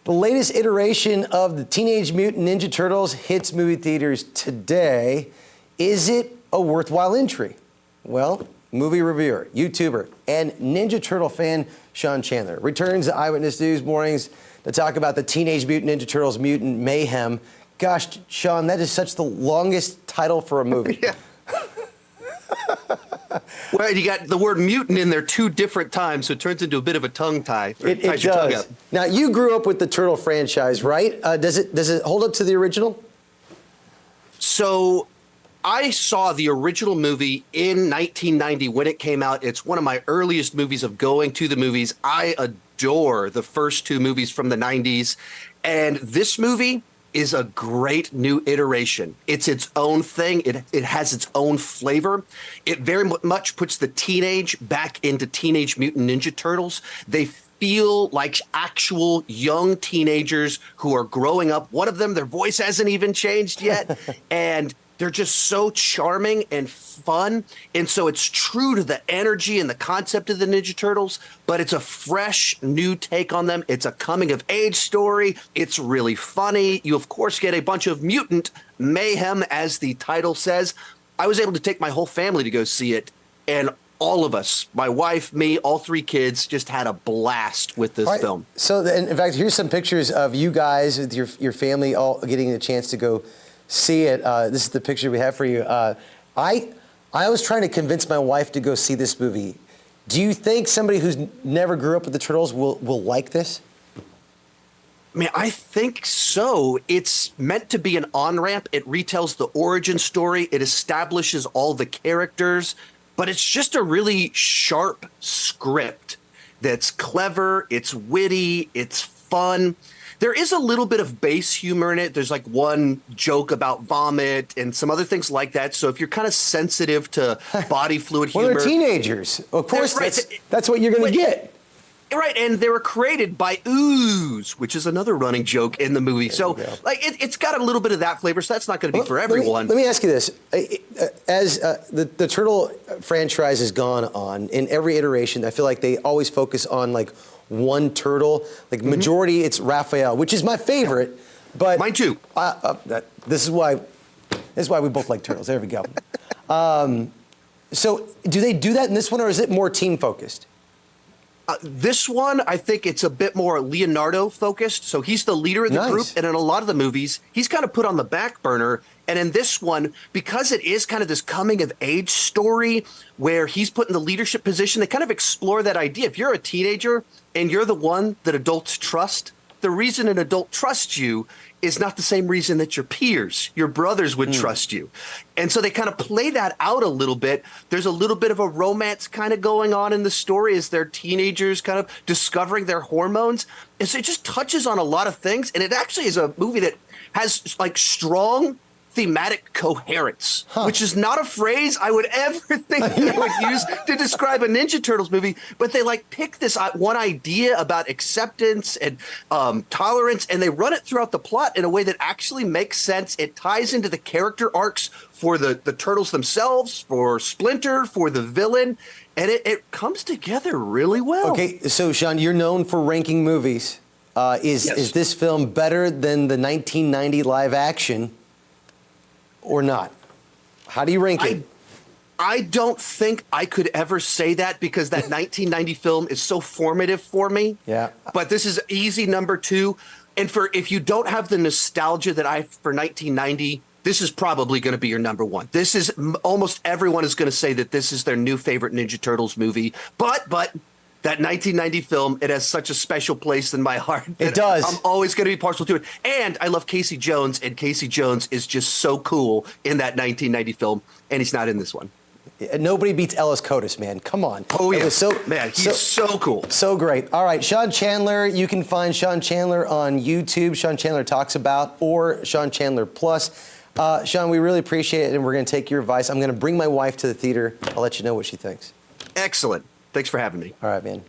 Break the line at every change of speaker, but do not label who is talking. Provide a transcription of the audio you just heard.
The latest iteration of the Teenage Mutant Ninja Turtles hits movie theaters today. Is it a worthwhile entry? Well, movie reviewer, YouTuber, and Ninja Turtle fan Sean Chandler returns to Eyewitness News mornings to talk about the Teenage Mutant Ninja Turtles Mutant Mayhem. Gosh, Sean, that is such the longest title for a movie.
Yeah. Well, you got the word mutant in there 2 different times, so it turns into a bit of a tongue tie.
It does. Now, you grew up with the Turtle franchise, right? Does it hold up to the original?
So I saw the original movie in 1990 when it came out. It's one of my earliest movies of going to the movies. I adore the first 2 movies from the 90s. And this movie is a great new iteration. It's its own thing. It has its own flavor. It very much puts the teenage back into Teenage Mutant Ninja Turtles. They feel like actual young teenagers who are growing up. One of them, their voice hasn't even changed yet. And they're just so charming and fun. And so it's true to the energy and the concept of the Ninja Turtles, but it's a fresh new take on them. It's a coming of age story. It's really funny. You, of course, get a bunch of mutant mayhem, as the title says. I was able to take my whole family to go see it, and all of us, my wife, me, all 3 kids, just had a blast with this film. So,
in fact, here's some pictures of you guys with your family all getting a chance to go see it. This is the picture we have for you. I was trying to convince my wife to go see this movie. Do you think somebody who's never grew up with the Turtles will like this?
I mean, I think so. It's meant to be an on-ramp. It retells the origin story. It establishes all the characters, but it's just a really sharp script that's clever, it's witty, it's fun. There is a little bit of base humor in it. There's like one joke about vomit and some other things like that. So if you're kind of sensitive to body fluid humor.
Well, they're teenagers. Of course, that's what you're going to get.
Right, and they were created by ooze, which is another running joke in the movie. So like it's got a little bit of that flavor, so that's not going to be for everyone.
Let me ask you this. As the Turtle franchise has gone on, in every iteration, I feel like they always focus on like one turtle. Like majority, it's Raphael, which is my favorite. But
mine too.
This is why we both like turtles. There we go. So do they do that in this one, or is it more team focused?
This one, I think it's a bit more Leonardo focused. So he's the leader of the group. And in a lot of the movies, he's kind of put on the back burner. And in this one, because it is kind of this coming of age story where he's put in the leadership position, they kind of explore that idea. If you're a teenager and you're the one that adults trust, the reason an adult trusts you is not the same reason that your peers, your brothers would trust you. And so they kind of play that out a little bit. There's a little bit of a romance kind of going on in the story as they're teenagers kind of discovering their hormones. And so it just touches on a lot of things. And it actually is a movie that has like strong thematic coherence, which is not a phrase I would ever think they would use to describe a Ninja Turtles movie, but they like pick this one idea about acceptance and tolerance, and they run it throughout the plot in a way that actually makes sense. It ties into the character arcs for the Turtles themselves, for Splinter, for the villain, and it comes together really well.
Okay, so Sean, you're known for ranking movies. Is this film better than the 1990 live action? Or not? How do you rank it?
I don't think I could ever say that because that 1990 film is so formative for me.
Yeah.
But this is easy number 2. And if you don't have the nostalgia that I have for 1990, this is probably going to be your number 1. This is almost everyone is going to say that this is their new favorite Ninja Turtles movie. But that 1990 film, it has such a special place in my heart.
It does.
I'm always going to be partial to it. And I love Casey Jones, and Casey Jones is just so cool in that 1990 film, and he's not in this one.
Nobody beats Ellis Codis, man. Come on.
Oh, yeah. Man, he's so cool.
So great. All right, Sean Chandler. You can find Sean Chandler on YouTube, Sean Chandler Talks About, or Sean Chandler Plus. Sean, we really appreciate it, and we're going to take your advice. I'm going to bring my wife to the theater. I'll let you know what she thinks.
Excellent. Thanks for having me.
All right, man.